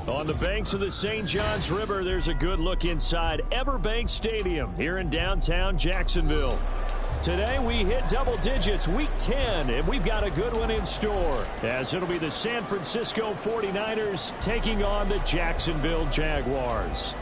On the banks of the St. Johns River, there's a good look inside Everbank Stadium here in downtown Jacksonville. Today we hit double digits, week 10, and we've got a good one in store, as it'll be the San Francisco 49ers taking on the Jacksonville Jaguars.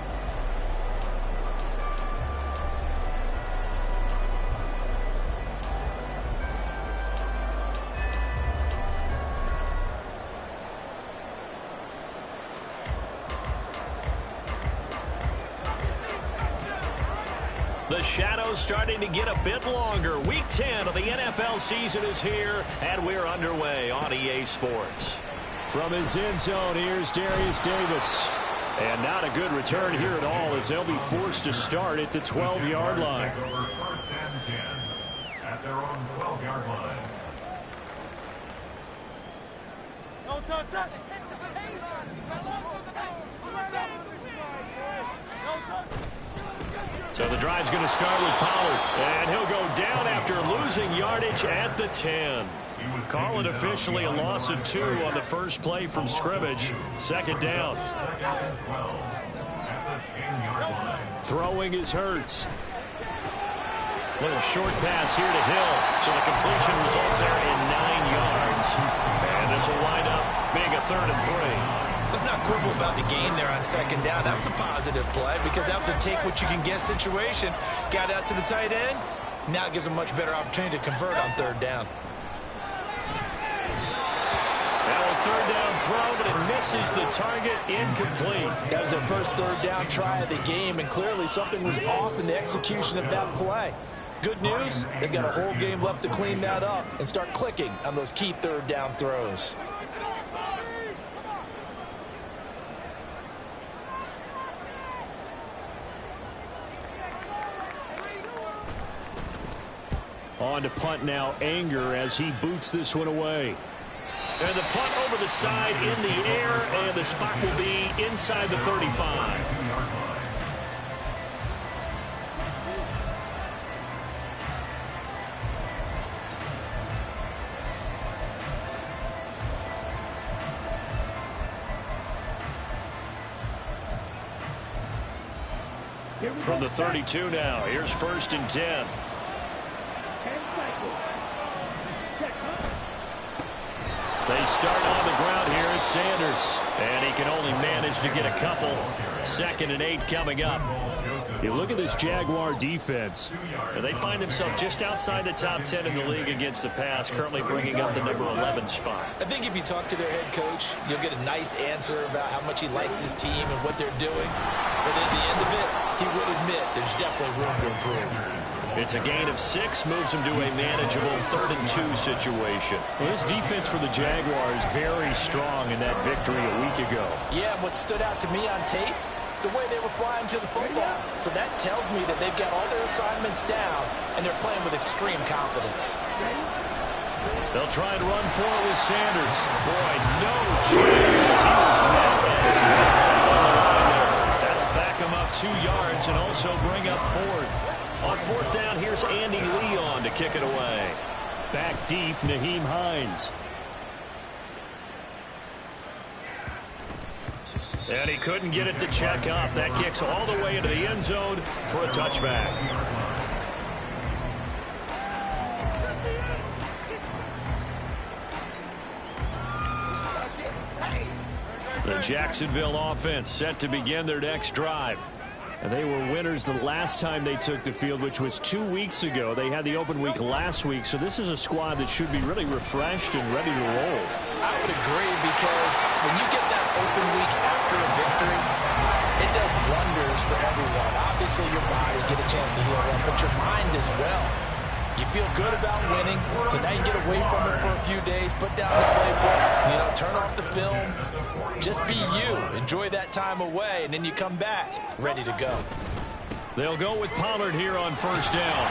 The shadow's starting to get a bit longer. Week 10 of the NFL season is here, and we're underway on EA Sports. From his end zone, here's Darius Davis. And not a good return here at all, as they'll be forced to start at the 12-yard line. First and 10 at their own 12-yard line. So the drive's going to start with Pollard, and he'll go down after losing yardage at the 10. Call it officially a loss of 2 on the first play from scrimmage. Second down. Throwing is Hurts. Little short pass here to Hill. So the completion results there in 9 yards. And this will wind up being a 3rd and 3. Let's not quibble about the game there on second down. That was a positive play because that was a take-what-you-can-get situation. Got out to the tight end. Now it gives them a much better opportunity to convert on 3rd down. Now a 3rd down throw, but it misses the target, incomplete. That was their first 3rd down try of the game, and clearly something was off in the execution of that play. Good news, they've got a whole game left to clean that up and start clicking on those key 3rd down throws. On to punt now, Anger, as he boots this one away. And the punt over the side in the air, and the spot will be inside the 35. From the 32 now, here's 1st and 10. They start on the ground here at Sanders. And he can only manage to get a couple. 2nd and 8 coming up. You look at this Jaguar defense. And they find themselves just outside the top 10 in the league against the pass, currently bringing up the number 11 spot. I think if you talk to their head coach, you'll get a nice answer about how much he likes his team and what they're doing. But at the end of it, he would admit there's definitely room to improve. It's a gain of 6, moves him to a manageable 3rd and 2 situation. Well, this defense for the Jaguars very strong in that victory a week ago. Yeah, and what stood out to me on tape, the way they were flying to the football. So that tells me that they've got all their assignments down, and they're playing with extreme confidence. They'll try and run for it with Sanders. Boy, no chance as he was met at that'll back him up 2 yards and also bring up 4th. On 4th down, here's Andy Leon to kick it away. Back deep, Nyheim Hines. And he couldn't get it to check up. That kicks all the way into the end zone for a touchback. The Jacksonville offense set to begin their next drive. And they were winners the last time they took the field, which was 2 weeks ago. They had the open week last week, so this is a squad that should be really refreshed and ready to roll. I would agree, because when you get that open week after a victory, it does wonders for everyone. Obviously, your body get a chance to heal up, but your mind as well. You feel good about winning, so now you get away from it for a few days, put down the playbook, turn off the film. Just be you. Enjoy that time away, and then you come back ready to go. They'll go with Pollard here on 1st down.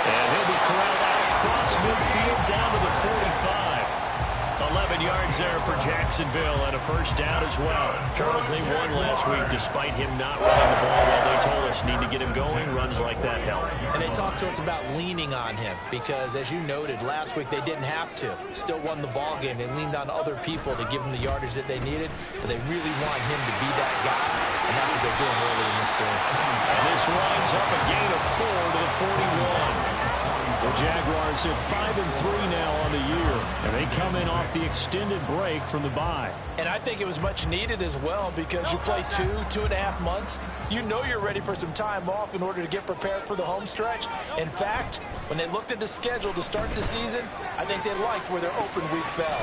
And he'll be corralled out across midfield down to the 45. 11 7 yards there for Jacksonville and a first down as well. Charles, they won last week despite him not running the ball well. They told us need to get him going. Runs like that help. And they talked to us about leaning on him because, as you noted, last week they didn't have to. Still won the ball game. They leaned on other people to give them the yardage that they needed, but they really want him to be that guy, and that's what they're doing early in this game. And this winds up a gain of 4 to the 41. The Jaguars at 5-3 now on the year, and they come in off the extended break from the bye. And I think it was much needed as well because you play 2.5 months. You know you're ready for some time off in order to get prepared for the home stretch. In fact, when they looked at the schedule to start the season, I think they liked where their open week fell.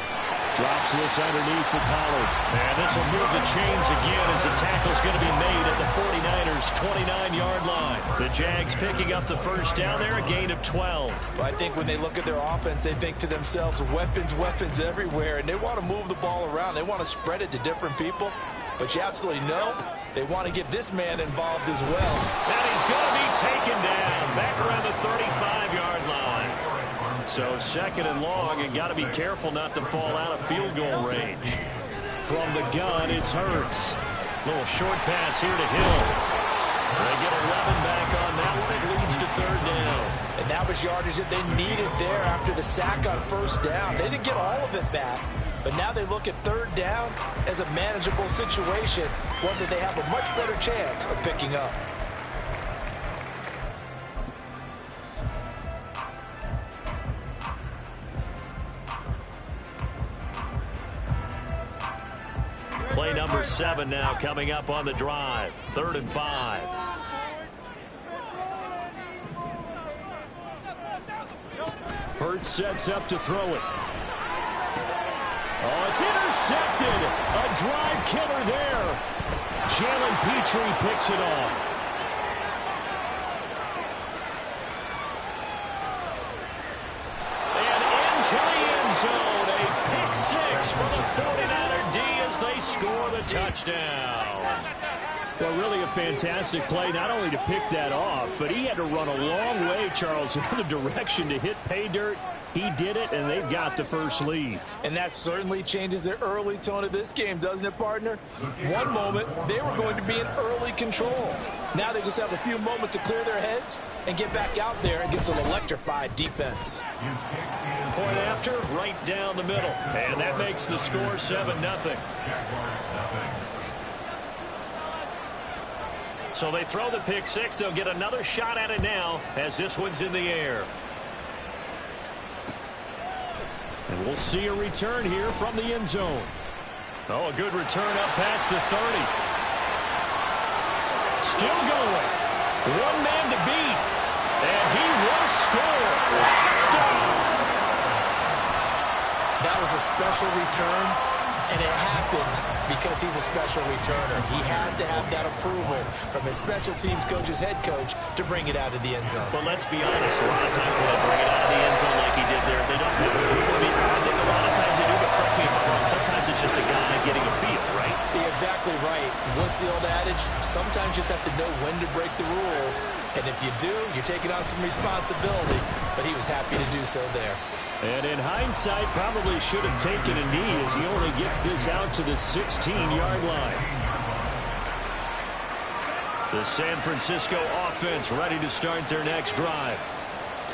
Drops this underneath for Pollard. And this will move the chains again as the tackle's going to be made at the 49ers' 29-yard line. The Jags picking up the first down there, a gain of 12. But I think when they look at their offense, they think to themselves, weapons, weapons everywhere, and they want to move the ball around. They want to spread it to different people. But you absolutely know they want to get this man involved as well. And he's going to be taken down back around the 35-yard line. So second and long, and got to be careful not to fall out of field goal range. From the gun, it's Hurts. Little short pass here to Hill. They get 11 back on that one. It leads to third down. And that was yardage that they needed there after the sack on first down. They didn't get all of it back. But now they look at third down as a manageable situation, one that they have a much better chance of picking up. Play number 7 now coming up on the drive. 3rd and 5. Hurts sets up to throw it. Oh, it's intercepted. A drive killer there. Jalen Petrie picks it off. And into the end zone. A pick 6 for the 49er D as they score the touchdown. Well, really a fantastic play, not only to pick that off, but he had to run a long way, Charles, in the direction to hit pay dirt. He did it, and they've got the first lead. And that certainly changes the early tone of this game, doesn't it, partner? One moment, they were going to be in early control. Now they just have a few moments to clear their heads and get back out there against an electrified defense. Point after, right down the middle. And that makes the score 7-0. So they throw the pick 6. They'll get another shot at it now as this one's in the air. And we'll see a return here from the end zone. Oh, a good return up past the 30. Still going. One man to beat. And he will score. Touchdown. That was a special return, and it happened because he's a special returner. He has to have that approval from his special teams coach's head coach to bring it out of the end zone. But let's be honest, a lot of times when they bring it out of the end zone like he did there, they don't have a clue. I mean, I think a lot of times they do, but correct me if I'm wrong. Sometimes it's just a guy getting a feel, right? You're exactly right. What's the old adage? Sometimes you just have to know when to break the rules. And if you do, you're taking on some responsibility. But he was happy to do so there. And in hindsight, probably should have taken a knee as he only gets this out to the 16-yard line. The San Francisco offense ready to start their next drive.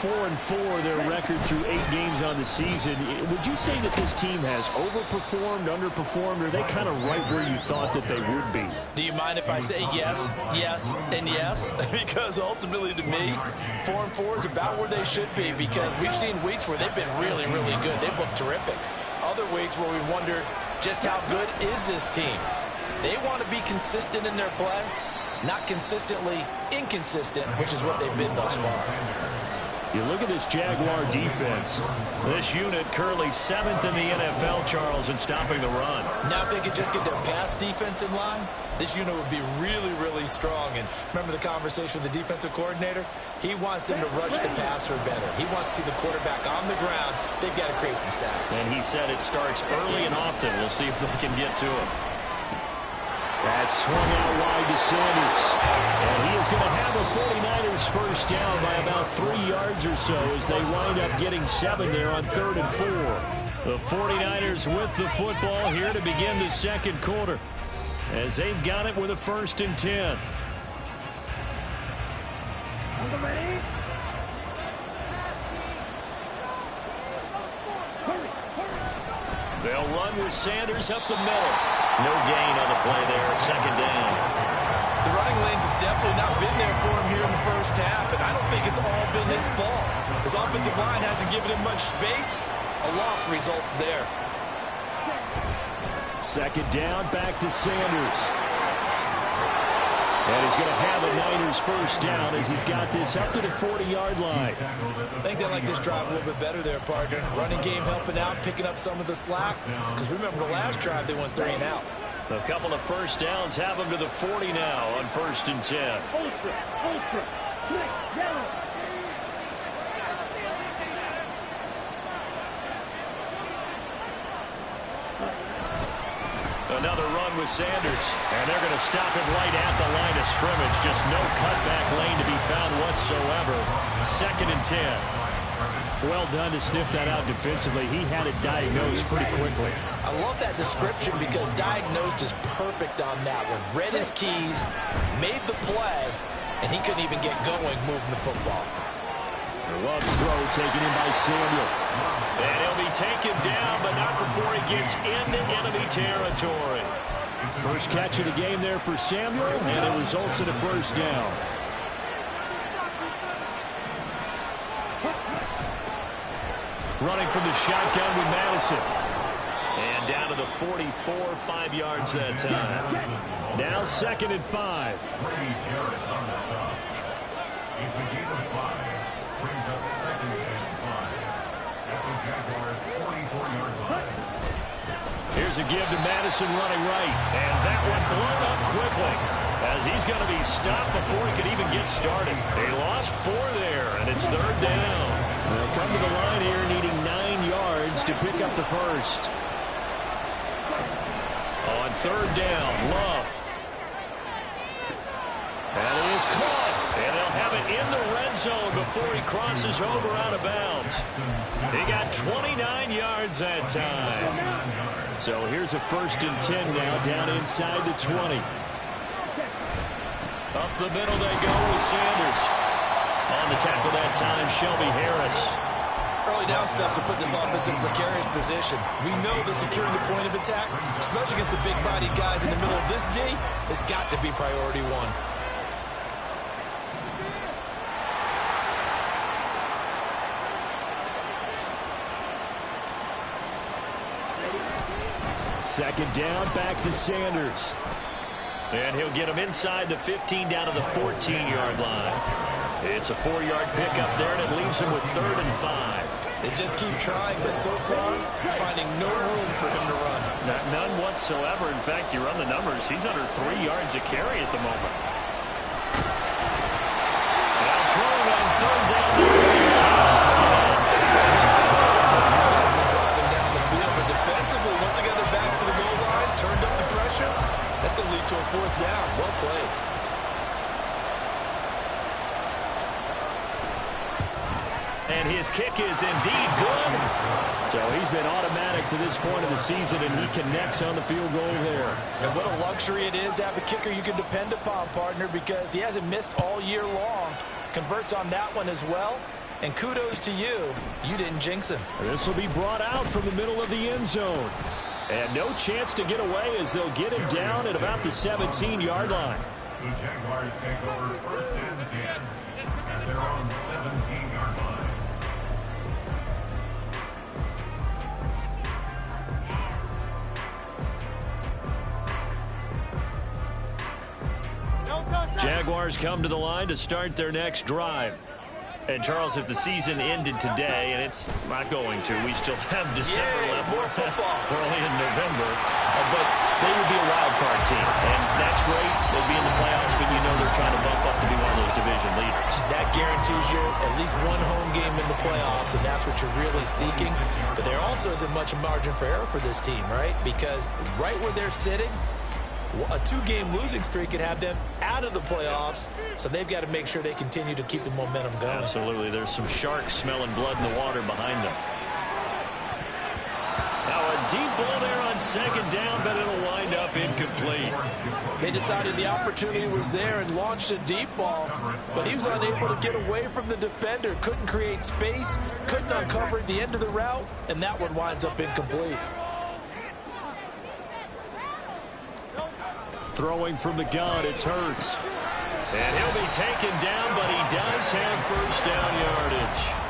4-4 their record through 8 games on the season. Would you say that this team has overperformed, underperformed, or are they kind of right where you thought that they would be? Do you mind if I say yes, yes, and yes? Because ultimately to me, 4-4 is about where they should be because we've seen weeks where they've been really, really good. They've looked terrific. Other weeks where we've wondered just how good is this team? They want to be consistent in their play, not consistently inconsistent, which is what they've been thus far. You look at this Jaguar defense. This unit currently 7th in the NFL, Charles, in stopping the run. Now if they could just get their pass defense in line, this unit would be really, really strong. And remember the conversation with the defensive coordinator? He wants them to rush the passer better. He wants to see the quarterback on the ground. They've got to create some sacks. And he said it starts early and often. We'll see if they can get to him. That's swung out wide to Sanders. And he is going to have a 49ers first down by about 3 yards or so as they wind up getting 7 there on 3rd and 4. The 49ers with the football here to begin the second quarter, as they've got it with a 1st and 10. They'll run with Sanders up the middle. No gain on the play there, 2nd down. The running lanes have definitely not been there for him here in the first half, and I don't think it's all been his fault. His offensive line hasn't given him much space. A loss results there. 2nd down, back to Sanders. And he's going to have a Niners 1st down as he's got this up to the 40-yard line. I think they like this drive a little bit better there, partner. Running game helping out, picking up some of the slack. Because remember, the last drive they went 3 and out. A couple of 1st downs have them to the 40 now on 1st and 10. Another run with Sanders, and they're going to stop him right at the line of scrimmage. Just no cutback lane to be found whatsoever. 2nd and 10. Well done to sniff that out defensively. He had it diagnosed pretty quickly. I love that description because diagnosed is perfect on that one. Read his keys, made the play, and he couldn't even get going moving the football. Love's throw taken in by Samuel. And he'll be taken down, but not before he gets into enemy territory. First catch of the game there for Samuel, and it results in a 1st down. Running from the shotgun with Madison. And down to the 44, 5 yards that time. Now 2nd and 5. Brady Jarrett on the stop. It's a gain of 5. Brings up 2nd and 5. At the Jaguars' 44-yard line. Here's a give to Madison running right. And that one blown up quickly, as he's going to be stopped before he could even get started. They lost 4 there, and it's 3rd down. They'll come to the line here needing 9 yards to pick up the 1st. On 3rd down, Love. And it is caught. And they'll have it in the red zone before he crosses over out of bounds. He got 29 yards that time. So here's a 1st and 10 now down inside the 20. Up the middle they go with Sanders. On the tackle that time, Shelby Harris. Early down stuff to put this offense in a precarious position. We know that securing the point of attack, especially against the big-bodied guys in the middle of this D, has got to be priority 1. Second down, back to Sanders. And he'll get him inside the 15 down to the 14-yard line. It's a 4-yard pickup there, and it leaves him with 3rd and 5. They just keep trying, but so far, finding no room for him to run. None whatsoever. In fact, you run the numbers, he's under 3 yards a carry at the moment. Now throwing on 3rd down. Driving down the field, but defensively, once they got their backs to the goal line, turned up the pressure, that's going to lead to a 4th down. Well played. And his kick is indeed good. So he's been automatic to this point of the season, and he connects on the field goal there. And what a luxury it is to have a kicker you can depend upon, partner, because he hasn't missed all year long. Converts on that one as well. And kudos to you. You didn't jinx him. This will be brought out from the middle of the end zone. And no chance to get away as they'll get him down at about the 17-yard line. The Jaguars take over 1st and 10 at their own 17-yard line. Jaguars come to the line to start their next drive. And, Charles, if the season ended today, and it's not going to, we still have December left. More football. Early in November. But they would be a wild card team. And that's great. They'd be in the playoffs, but you know they're trying to bump up to be one of those division leaders. That guarantees you at least one home game in the playoffs, and that's what you're really seeking. But there also isn't much margin for error for this team, right? Because right where they're sitting, a 2-game losing streak could have them out of the playoffs, so they've got to make sure they continue to keep the momentum going. Absolutely. There's some sharks smelling blood in the water behind them. A deep ball there on second down, but it'll wind up incomplete. They decided the opportunity was there and launched a deep ball, but he was unable to get away from the defender, couldn't create space, couldn't uncover at the end of the route, and that one winds up incomplete. Throwing from the gun, it's Hurts. And he'll be taken down, but he does have first down yardage.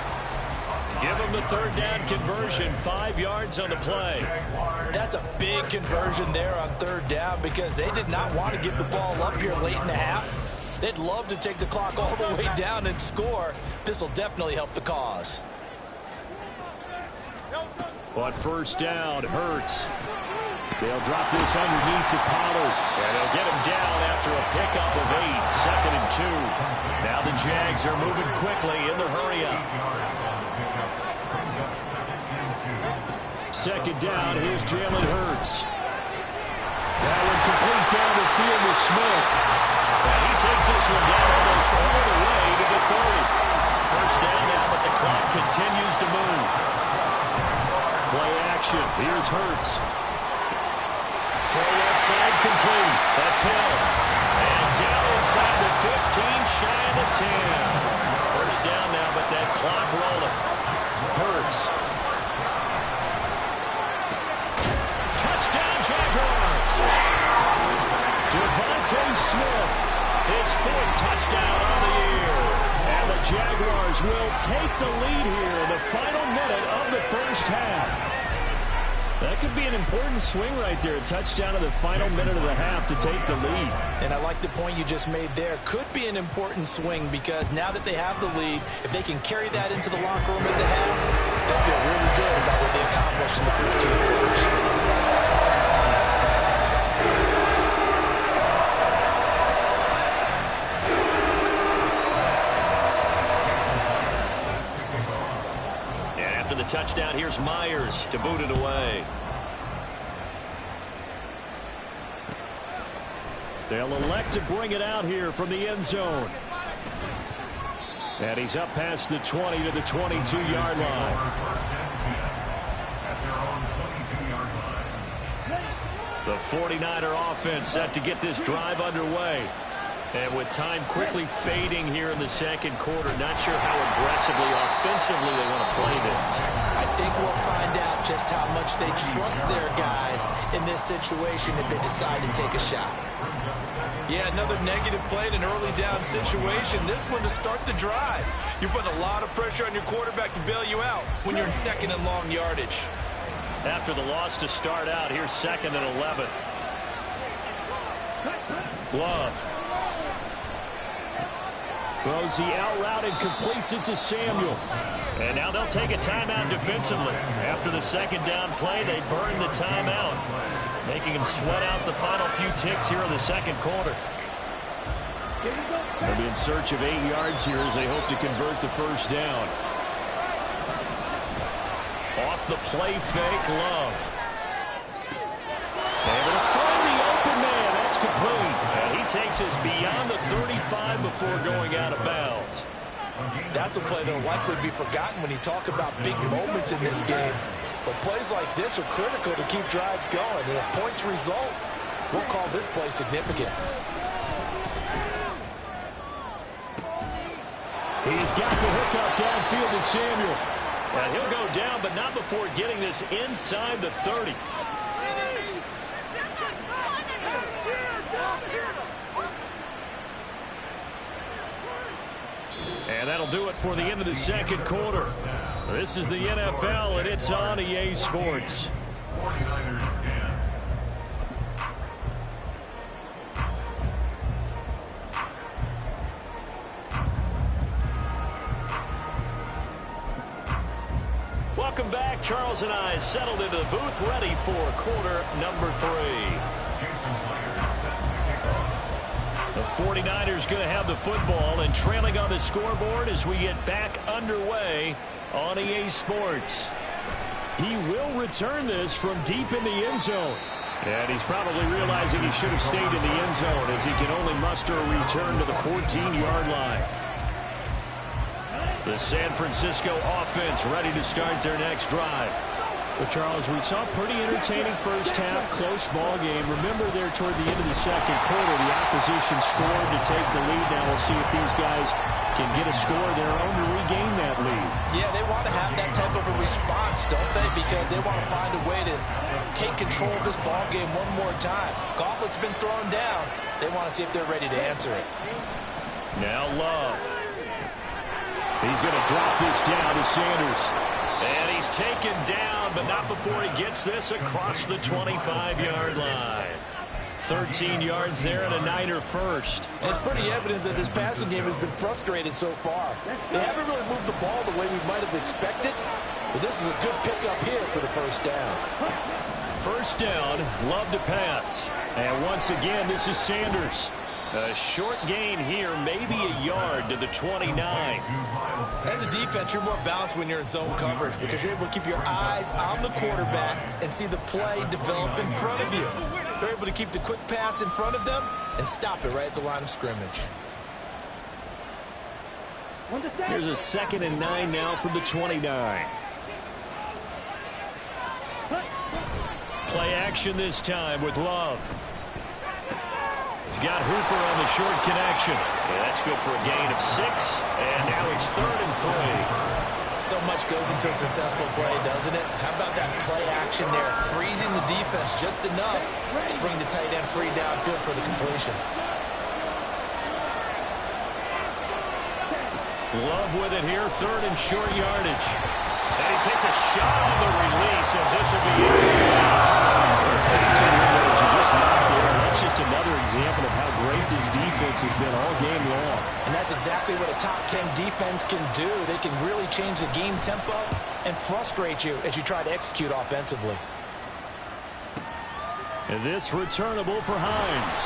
Give him the third down conversion, 5 yards on the play. That's a big conversion there on third down because they did not want to give the ball up here late in the half. They'd love to take the clock all the way down and score. This will definitely help the cause. On first down, Hurts. They'll drop this underneath to Pollard. And they'll get him down after a pickup of 8, 2nd and 2. Now the Jags are moving quickly in the hurry-up. Second down, here's Jalen Hurts. That one complete down the field with Smith. And he takes this one down almost all the way to the 30. First down now, but the clock continues to move. Play action, here's Hurts. Throw left side complete. That's Hill. And down inside the 15, shy of the 10. First down now, but that clock rolling. Hurts. Touchdown, Jaguars. Devontae Smith, his 4th touchdown on the year. And the Jaguars will take the lead here in the final minute of the first half. That could be an important swing right there. A touchdown in the final minute of the half to take the lead. And I like the point you just made there. Could be an important swing because now that they have the lead, if they can carry that into the locker room at the half, they'll feel really good about what they accomplished in the first 2 quarters. The touchdown, here's Myers to boot it away. They'll elect to bring it out here from the end zone. And he's up past the 20 to the 22-yard line. The 49er offense set to get this drive underway. And with time quickly fading here in the second quarter, not sure how aggressively, offensively they want to play this. I think we'll find out just how much they trust their guys in this situation if they decide to take a shot. Yeah, another negative play in an early down situation. This one to start the drive. You're putting a lot of pressure on your quarterback to bail you out when you're in 2nd and long yardage. After the loss to start out, here's 2nd and 11. Love. Throws the out route and completes it to Samuel. And now they'll take a timeout defensively. After the second down play, they burn the timeout, making them sweat out the final few ticks here in the second quarter. They'll be in search of 8 yards here as they hope to convert the first down. Off the play fake, Love. Able to find the open man. That's complete. And he takes us beyond the 35 before going out of bounds. That's a play that will likely be forgotten when you talk about big moments in this game. But plays like this are critical to keep drives going. And if points result, we'll call this play significant. He's got the hook up downfield to Samuel. And he'll go down, but not before getting this inside the 30. And that'll do it for the end of the second quarter. This is the NFL, and it's on EA Sports. 49ers 10. Welcome back. Charles and I settled into the booth, ready for quarter number 3. The 49ers going to have the football and trailing on the scoreboard as we get back underway on EA Sports. He will return this from deep in the end zone. And he's probably realizing he should have stayed in the end zone as he can only muster a return to the 14-yard line. The San Francisco offense ready to start their next drive. Well, Charles, we saw a pretty entertaining first half, close ball game. Remember there toward the end of the second quarter, the opposition scored to take the lead. Now we'll see if these guys can get a score of their own to regain that lead. Yeah, they want to have that type of a response, don't they? Because they want to find a way to take control of this ball game one more time. Gauntlet's been thrown down. They want to see if they're ready to answer it. Now Love. He's going to drop this down to Sanders. And he's taken down, but not before he gets this across the 25-yard line. 13 yards there and a Niner first. And it's pretty evident that this passing game has been frustrated so far. They haven't really moved the ball the way we might have expected, but this is a good pickup here for the first down. First down, Love to pass. And once again, this is Sanders. A short gain here, maybe a yard to the 29. As a defense, you're more balanced when you're in zone coverage because you're able to keep your eyes on the quarterback and see the play develop in front of you. They're able to keep the quick pass in front of them and stop it right at the line of scrimmage. Here's a 2nd and 9 now from the 29. Play action this time with Love. He's got Hooper on the short connection. Yeah, that's good for a gain of 6. And now it's 3rd and 3. So much goes into a successful play, doesn't it? How about that play action there? Freezing the defense just enough to bring the tight end free downfield for the completion. Love with it here, 3rd and short yardage. And he takes a shot on the release as this will be That's just another example of how great this defense has been all game long. And that's exactly what a top 10 defense can do. They can really change the game tempo and frustrate you as you try to execute offensively. And this returnable for Hines.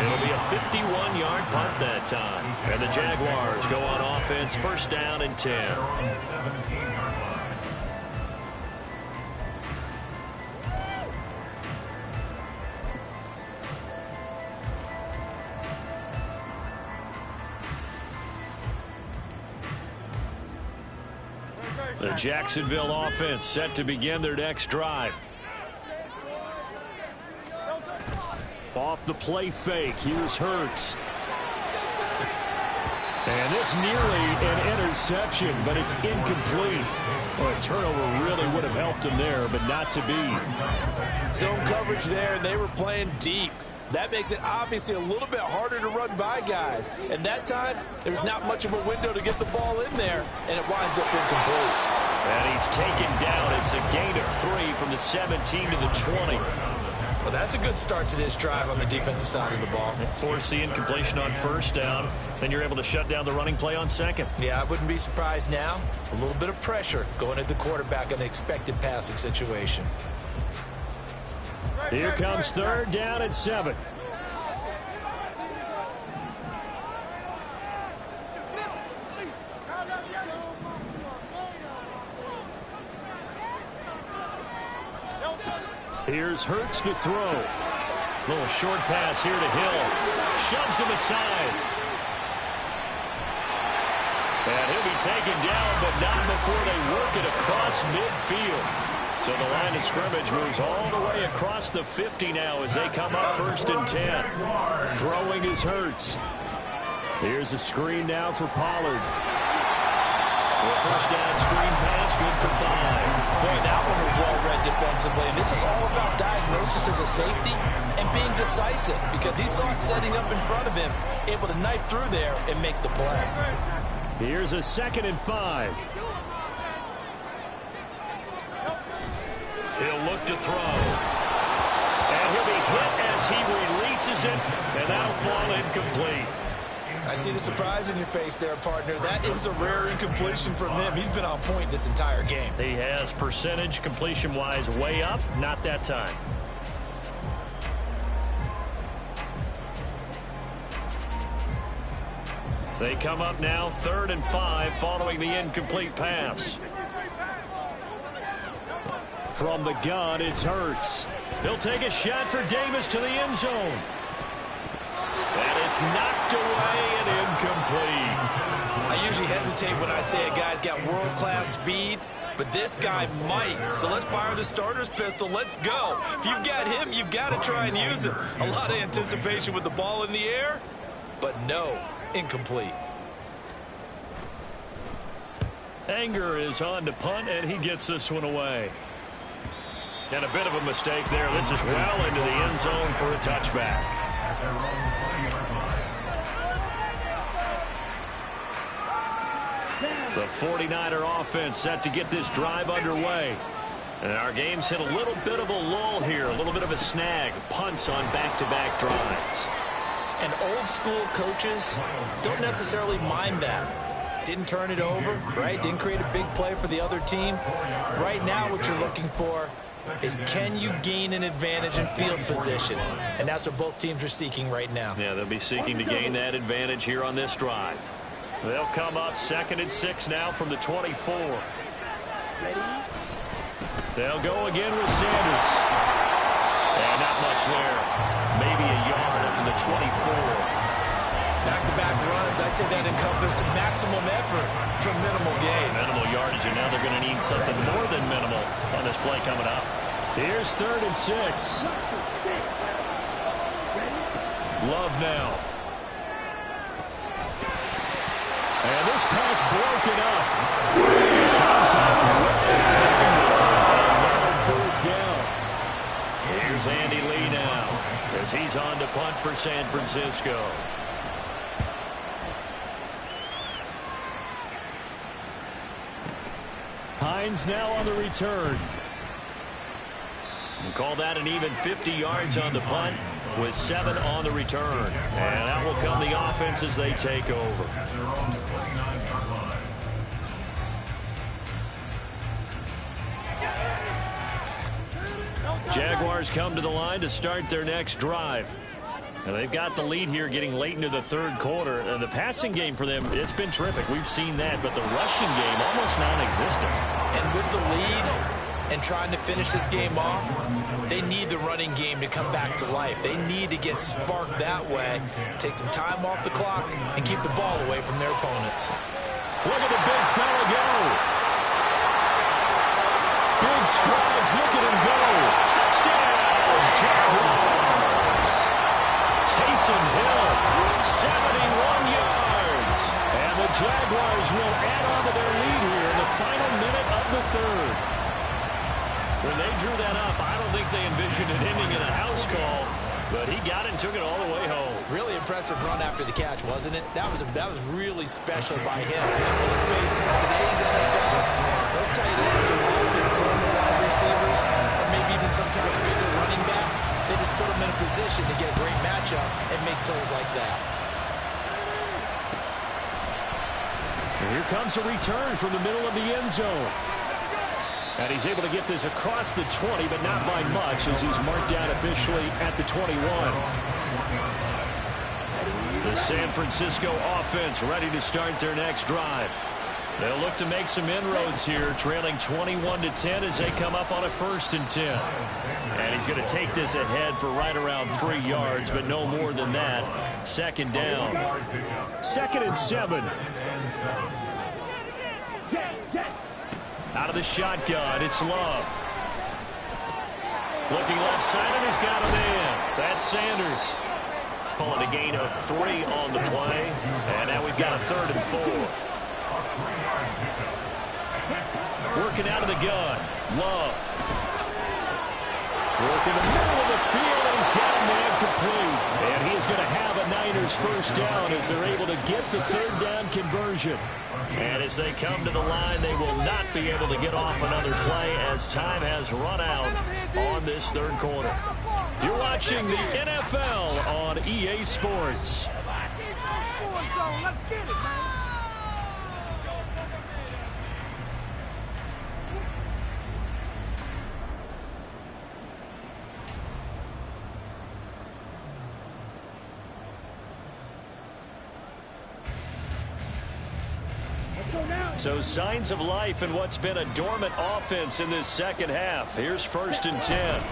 It'll be a 51-yard punt that time. And the Jaguars go on offense, first down and 10. 17-yard line. The Jacksonville offense set to begin their next drive. Off the play fake, here's Hurts. And this nearly an interception, but it's incomplete. Well, a turnover really would have helped him there, but not to be. Zone coverage there, and they were playing deep. That makes it obviously a little bit harder to run by guys. And that time, there's not much of a window to get the ball in there, and it winds up incomplete. And he's taken down. It's a gain of 3 from the 17 to the 20. Well, that's a good start to this drive on the defensive side of the ball. Force the incompletion on first down. Then you're able to shut down the running play on second. Yeah, I wouldn't be surprised now. A little bit of pressure going at the quarterback in an expected passing situation. Here comes 3rd down and 7. Here's Hurts to throw. Little short pass here to Hill. Shoves him aside. And he'll be taken down, but not before they work it across midfield. So the line of scrimmage moves all the way across the 50 now as they come up 1st and 10. Throwing is Hurts. Here's a screen now for Pollard. Well, first down screen pass, good for 5. Boy, that one was well read defensively. And this is all about diagnosis as a safety and being decisive because he saw it setting up in front of him, able to knife through there and make the play. Here's a 2nd and 5. He'll look to throw. And he'll be hit as he releases it, and that'll fall incomplete. I see the surprise in your face there, partner. That is a rare incompletion from him. He's been on point this entire game. He has percentage completion-wise way up, not that time. They come up now 3rd and 5 following the incomplete pass. From the gun, it's Hurts. He'll take a shot for Davis to the end zone. And it's knocked away and incomplete. I usually hesitate when I say a guy's got world-class speed, but this guy might. So let's fire the starter's pistol. Let's go. If you've got him, you've got to try and use it. A lot of anticipation with the ball in the air, but no, incomplete. Anger is on to punt, and he gets this one away. And a bit of a mistake there. This is well into the end zone for a touchback. The 49er offense set to get this drive underway. And our game's hit a little bit of a lull here, a little bit of a snag. Punts on back-to-back drives. And old school coaches don't necessarily mind that. Didn't turn it over, right? Didn't create a big play for the other team. Right now what you're looking for is, can you gain an advantage in field position? And that's what both teams are seeking right now. Yeah, they'll be seeking to gain that advantage here on this drive. They'll come up 2nd and 6 now from the 24. They'll go again with Sanders. And not much there. Maybe a yard up to the 24. Back-to-back runs, I'd say that encompassed maximum effort for minimal gain. Minimal yardage, and now they're going to need something more than minimal on this play coming up. Here's 3rd and 6. Love now. And this pass broken up. Contact well down. Here's Andy Lee now as he's on to punt for San Francisco. Hines now on the return. We'll call that an even 50 yards on the punt with 7 on the return. And out will come the offense as they take over. Jaguars come to the line to start their next drive. And they've got the lead here getting late into the 3rd quarter. And the passing game for them, it's been terrific. We've seen that. But the rushing game, almost non-existent. And with the lead and trying to finish this game off, they need the running game to come back to life. They need to get sparked that way, take some time off the clock, and keep the ball away from their opponents. Look at the big fella go. Big strides. Look at him go. Touchdown, Jaguars. Taysom Hill, 71 yards. And the Jaguars will add on to their lead here in the final minute of the 3rd. When they drew that up, I don't think they envisioned it ending in a house call, but he got it and took it all the way home. Really impressive run after the catch, wasn't it? That was really special by him. But let's face it, in today's NFL, those tight ends are often former wide receivers, or maybe even sometimes bigger running backs. They just put them in a position to get a great matchup and make plays like that. And here comes a return from the middle of the end zone. And he's able to get this across the 20, but not by much, as he's marked down officially at the 21. The San Francisco offense ready to start their next drive. They'll look to make some inroads here, trailing 21-10 as they come up on a 1st and 10. And he's going to take this ahead for right around 3 yards, but no more than that. 2nd down. 2nd and 7. Out of the shotgun, it's Love. Looking left side, and he's got it in. That's Sanders. Calling a gain of 3 on the play. And now we've got a 3rd and 4. Working out of the gun. Love. Working the middle of the field, and he's got a man complete. And he is going to have a Niners 1st down as they're able to get the 3rd down conversion. And as they come to the line, they will not be able to get off another play as time has run out on this 3rd quarter. You're watching the NFL on EA Sports. Let's get it, man. So signs of life in what's been a dormant offense in this 2nd half. Here's 1st and 10.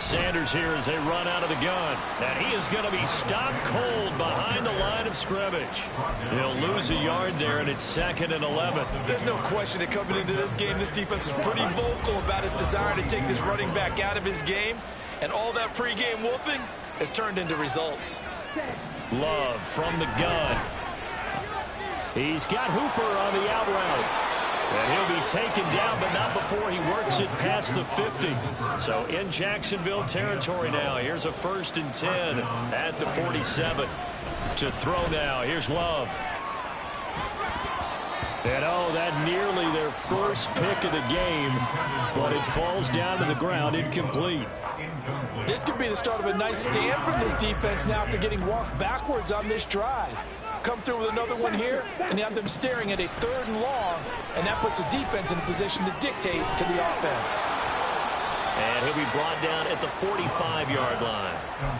Sanders here as they run out of the gun. And he is going to be stopped cold behind the line of scrimmage. He'll lose a yard there, and it's 2nd and 11. There's no question that coming into this game, this defense was pretty vocal about his desire to take this running back out of his game. And all that pregame whooping has turned into results. Love from the gun. He's got Hooper on the out route. And he'll be taken down, but not before he works it past the 50. So in Jacksonville territory now. Here's a 1st and 10 at the 47. To throw now. Here's Love. And oh, that nearly their first pick of the game, but it falls down to the ground incomplete. This could be the start of a nice stand from this defense now after getting walked backwards on this drive. Come through with another one here, and you have them staring at a 3rd and long, and that puts the defense in a position to dictate to the offense. And he'll be brought down at the 45-yard line.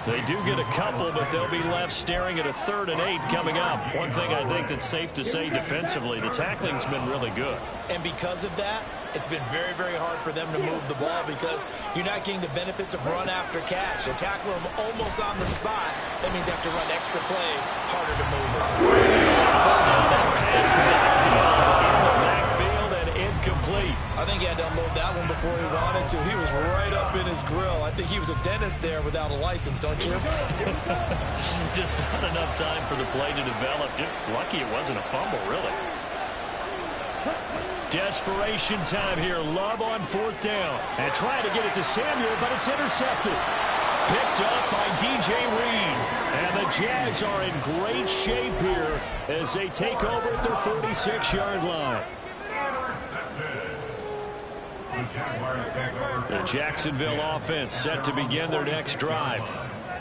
They do get a couple, but they'll be left staring at a 3rd and 8 coming up. One thing I think that's safe to say defensively, the tackling's been really good. And because of that, it's been very, very hard for them to move the ball because you're not getting the benefits of run after catch. They tackle them almost on the spot. That means you have to run extra plays, harder to move it. Full down that pass knocked in the backfield and incomplete. I think he had to unload that one before he wanted to. He was right up in his grill. I think he was a dentist there without a license, don't you? Just not enough time for the play to develop. Just lucky it wasn't a fumble, really. Desperation time here. Love on 4th down. And trying to get it to Samuel, but it's intercepted. Picked up by DJ Reed. And the Jags are in great shape here as they take over at their 46-yard line. The Jacksonville offense set to begin their next drive.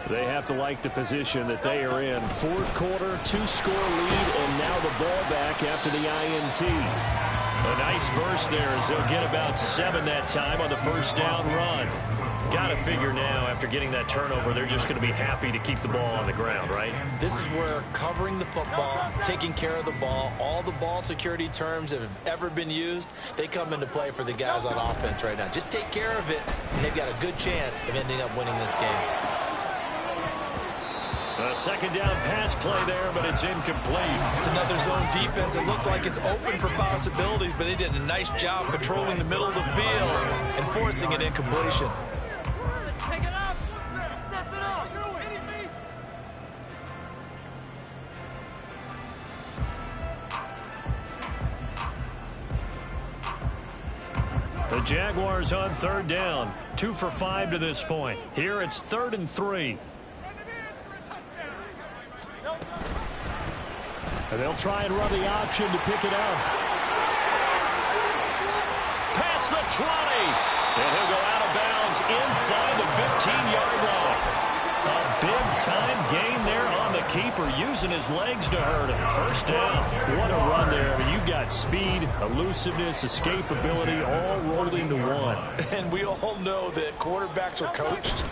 They have to like the position that they are in. 4th quarter, 2-score lead, and now the ball back after the INT. A nice burst there as they'll get about 7 that time on the 1st down run. Got to figure now, after getting that turnover, they're just going to be happy to keep the ball on the ground, right? This is where covering the football, taking care of the ball, all the ball security terms that have ever been used, they come into play for the guys on offense right now. Just take care of it, and they've got a good chance of ending up winning this game. A 2nd down pass play there, but it's incomplete. It's another zone defense. It looks like it's open for possibilities, but they did a nice job controlling the middle of the field and forcing an incompletion. The Jaguars on 3rd down. 2 for 5 to this point. Here it's 3rd and 3. And they'll try and run the option to pick it up. Past the 20. And he'll go out of bounds inside the 15-yard line. A big-time gain there on the keeper, using his legs to hurt him. 1st down. What a run there. You've got speed, elusiveness, escapability, all rolled into one. And we all know that quarterbacks are coached.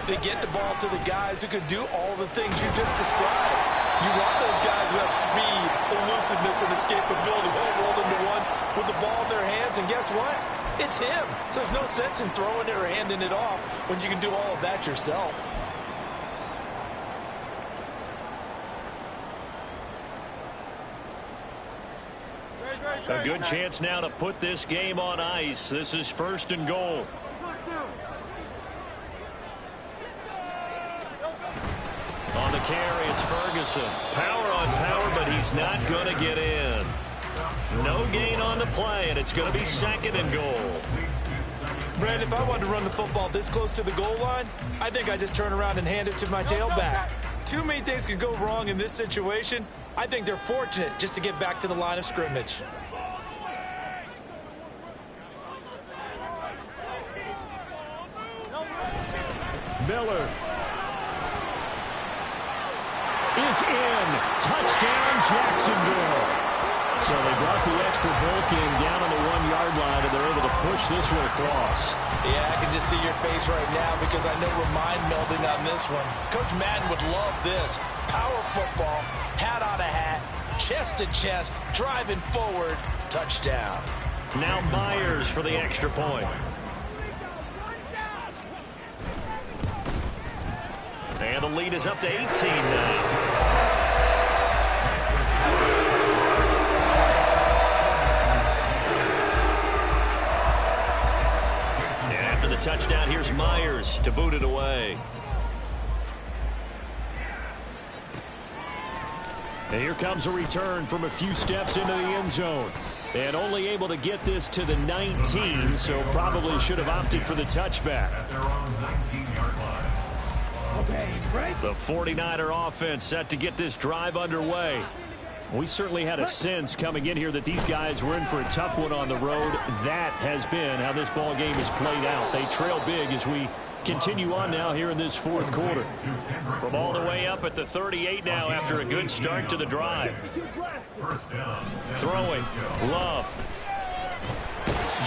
They get the ball to the guys who can do all the things you just described. You want those guys who have speed, elusiveness, and escapability all rolled into one with the ball in their hands. And guess what? It's him. So there's no sense in throwing it or handing it off when you can do all of that yourself. A good chance now to put this game on ice. This is 1st and goal. On the carry, it's Ferguson. Power on power, but he's not going to get in. No gain on the play, and it's going to be 2nd and goal. Brad, if I wanted to run the football this close to the goal line, I think I just turn around and hand it to my tailback. Too many things could go wrong in this situation. I think they're fortunate just to get back to the line of scrimmage. Miller is in. Touchdown, Jacksonville. So they brought the extra bulk in down on the 1-yard line, and they're able to push this one across. Yeah, I can just see your face right now because I know we're mind melding on this one. Coach Madden would love this. Power football, hat on a hat, chest to chest, driving forward, touchdown. Now Myers for the extra point. And the lead is up to 18 now. And after the touchdown, here's Myers to boot it away. And here comes a return from a few steps into the end zone. And only able to get this to the 19, so probably should have opted for the touchback. At their own 19-yard line. Okay, break. The 49er offense set to get this drive underway. We certainly had a sense coming in here that these guys were in for a tough one on the road. That has been how this ball game has played out. They trail big as we continue on now here in this fourth quarter. From all the way up at the 38 now after a good start to the drive. Throwing. Love.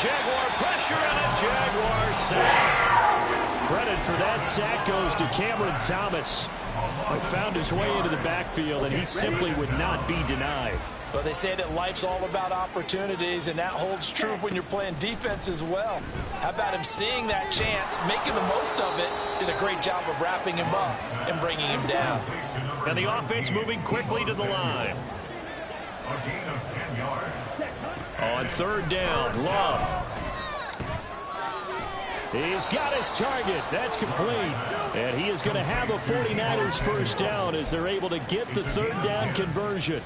Jaguar pressure and a Jaguar sack. Credit for that sack goes to Cameron Thomas. He found his way into the backfield, and he simply would not be denied. Well, they say that life's all about opportunities, and that holds true when you're playing defense as well. How about him seeing that chance, making the most of it, did a great job of wrapping him up and bringing him down. And the offense moving quickly to the line. A gain of 10 yards. On third down, Love. He's got his target. That's complete. And he is going to have a 49ers first down as they're able to get the third down conversion.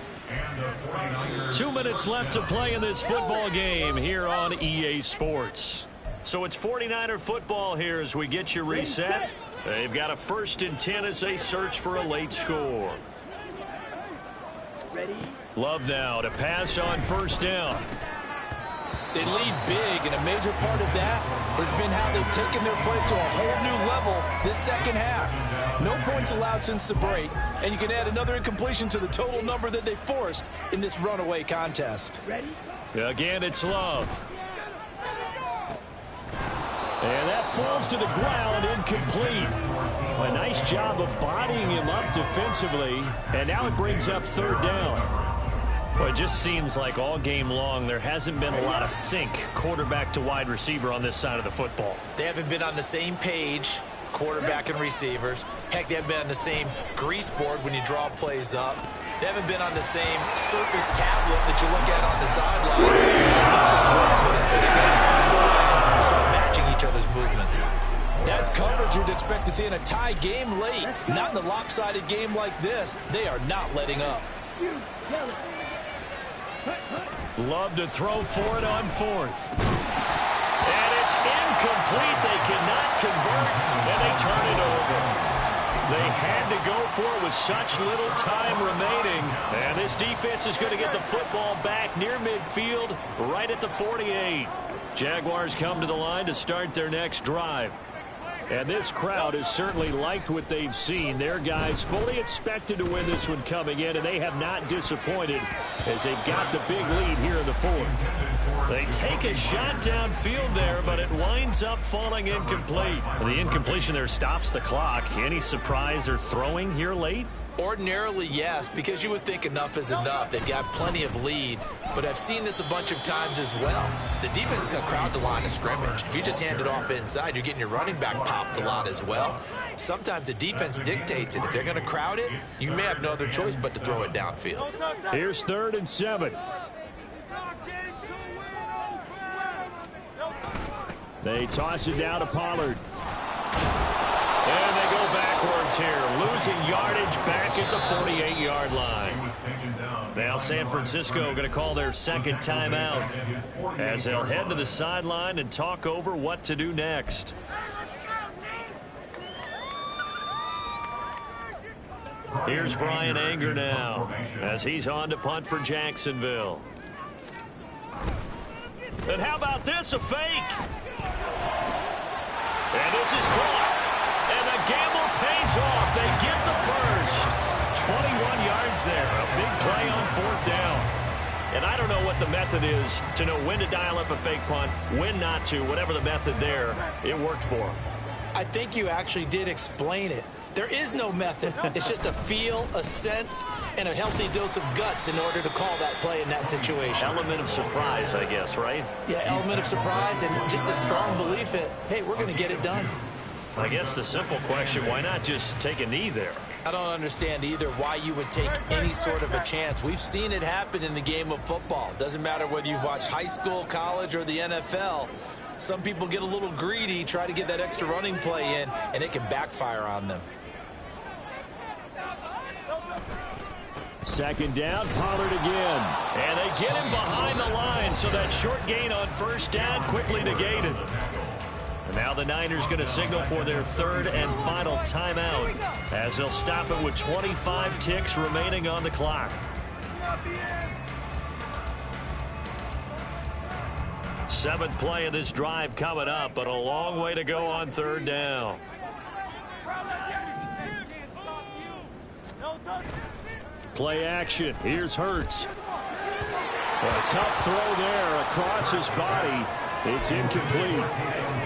2 minutes left to play in this football game here on EA Sports. So it's 49er football here as we get you reset. They've got a 1st and 10 as they search for a late score. Love now to pass on first down. They lead big, and a major part of that has been how they've taken their play to a whole new level this second half. No points allowed since the break, and you can add another incompletion to the total number that they forced in this runaway contest. Again, it's Love. And that falls to the ground, incomplete. A nice job of bodying him up defensively, and now it brings up third down. Well, it just seems like all game long there hasn't been a lot of sync quarterback to wide receiver on this side of the football. They haven't been on the same page, quarterback and receivers. Heck, they haven't been on the same grease board when you draw plays up. They haven't been on the same Surface tablet that you look at on the sidelines. They start matching each other's movements. That's coverage you'd expect to see in a tie game late. Not in a lopsided game like this. They are not letting up. Love to throw for it on fourth. And it's incomplete. They cannot convert, and they turn it over. They had to go for it with such little time remaining. And this defense is going to get the football back near midfield, right at the 48. Jaguars come to the line to start their next drive. And this crowd has certainly liked what they've seen. Their guys fully expected to win this one coming in, and they have not disappointed as they've got the big lead here in the fourth. They take a shot downfield there, but it winds up falling incomplete. The incompletion there stops the clock. Any surprise they're throwing here late? Ordinarily, yes, because you would think enough is enough. They've got plenty of lead, but I've seen this a bunch of times as well. The defense is going to crowd the line of scrimmage. If you just hand it off inside, you're getting your running back popped a lot as well. Sometimes the defense dictates it. If they're going to crowd it, you may have no other choice but to throw it downfield. Here's 3rd and 7. They toss it down to Pollard. And they go backwards here, losing yardage back at the 48-yard line. Now San Francisco going to call their second timeout as they'll head to the sideline and talk over what to do next. Here's Brian Anger now as he's on to punt for Jacksonville. And how about this, a fake? And this is caught. And the gamble pays off. They get the first. 21 yards there. A big play on 4th down. And I don't know what the method is to know when to dial up a fake punt, when not to. Whatever the method there, it worked for them. I think you actually did explain it. There is no method. It's just a feel, a sense, and a healthy dose of guts in order to call that play in that situation. Element of surprise, I guess, right? Yeah, element of surprise and just a strong belief that, hey, we're going to get it done. I guess the simple question, why not just take a knee there? I don't understand either why you would take any sort of a chance. We've seen it happen in the game of football. Doesn't matter whether you've watched high school, college, or the NFL. Some people get a little greedy, try to get that extra running play in, and it can backfire on them. Second down, Pollard again. And they get him behind the line, so that short gain on first down quickly negated. And now the Niners going to signal for their third and final timeout as they'll stop it with 25 ticks remaining on the clock. Seventh play of this drive coming up, but a long way to go on third down. Play action. Here's Hurts. A tough throw there across his body. It's incomplete.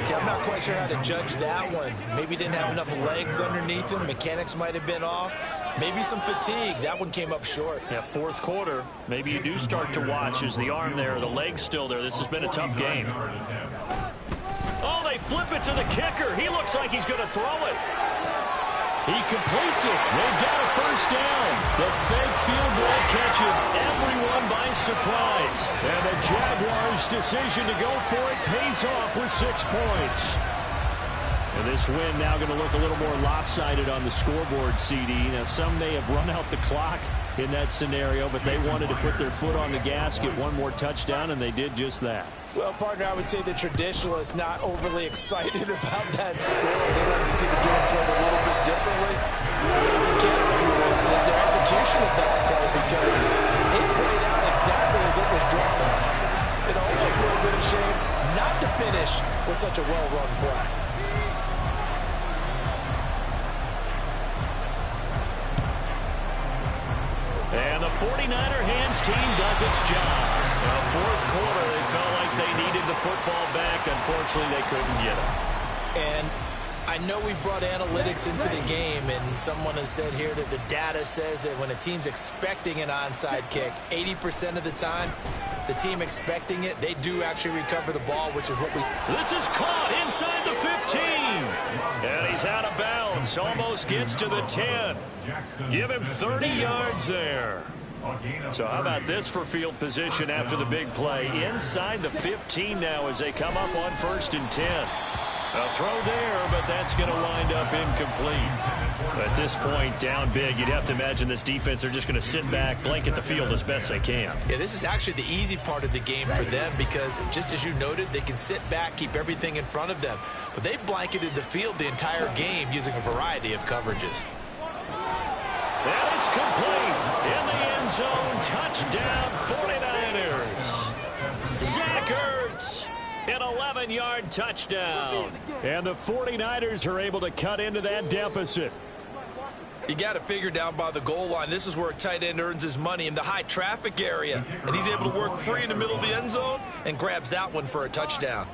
I'm not quite sure how to judge that one. Maybe didn't have enough legs underneath him. Mechanics might have been off. Maybe some fatigue. That one came up short. Yeah, fourth quarter. Maybe you do start to watch. Is the arm there, the leg's still there? This has been a tough game. Oh, they flip it to the kicker. He looks like he's going to throw it. He completes it. They've got a first down. The fake field goal catches everyone by surprise. And the Jaguars' decision to go for it pays off with 6 points. And this win now going to look a little more lopsided on the scoreboard, CD. Now, some may have run out the clock in that scenario, but they wanted to put their foot on the gas, get one more touchdown, and they did just that. Well, partner, I would say the traditionalists not overly excited about that score. They like to see the game played a little bit differently. Is their execution of that play, because it played out exactly as it was drawn. It almost would have been a shame not to finish with such a well-run play. And the 49er hands team does its job. In the fourth quarter, they felt like they needed the football back. Unfortunately, they couldn't get it. And I know we brought analytics into the game, and someone has said here that the data says that when a team's expecting an onside kick, 80% of the time, the team expecting it, they do actually recover the ball, which is what we... This is caught inside the 15. And he's out of bounds. Almost gets to the 10. Give him 30 yards there. So how about this for field position after the big play? Inside the 15 now as they come up on 1st and 10. A throw there, but that's going to wind up incomplete. At this point, down big, you'd have to imagine this defense, they're just going to sit back, blanket the field as best they can. Yeah, this is actually the easy part of the game for them because, just as you noted, they can sit back, keep everything in front of them. But they've blanketed the field the entire game using a variety of coverages. And it's complete. In the end zone, touchdown 49ers. Zach Ertz. An 11-yard touchdown. And the 49ers are able to cut into that deficit. You got to figure down by the goal line. This is where a tight end earns his money, in the high traffic area. And he's able to work free in the middle of the end zone and grabs that one for a touchdown.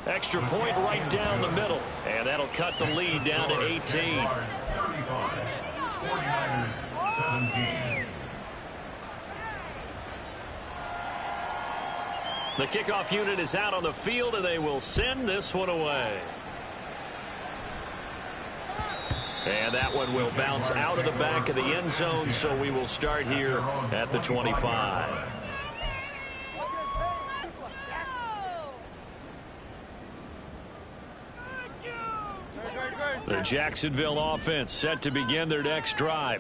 Extra point right down the middle. And that'll cut the lead down to 18. 35. 49ers 17. The kickoff unit is out on the field, and they will send this one away. And that one will bounce out of the back of the end zone, so we will start here at the 25. The Jacksonville offense set to begin their next drive.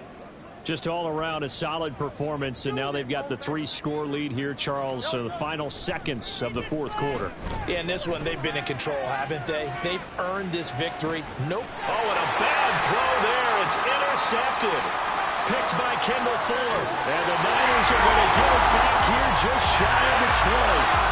Just all around a solid performance, and now they've got the 3-score lead here, Charles, so the final seconds of the fourth quarter. Yeah, in this one, they've been in control, haven't they? They've earned this victory. Nope. Oh, and a bad throw there. It's intercepted. Picked by Kendall Fuller. And the Niners are going to get it back here just shy of the 20.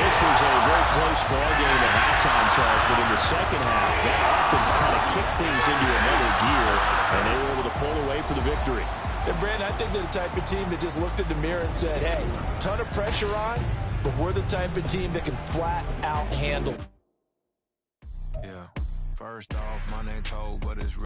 This was a very close ball game at halftime, Charles, but in the second half, that offense kind of kicked things into another gear, and they were able to pull away for the victory. And, Brandon, I think they're the type of team that just looked in the mirror and said, hey, ton of pressure on, but we're the type of team that can flat out handle. Yeah, first off, my name Cole, but it's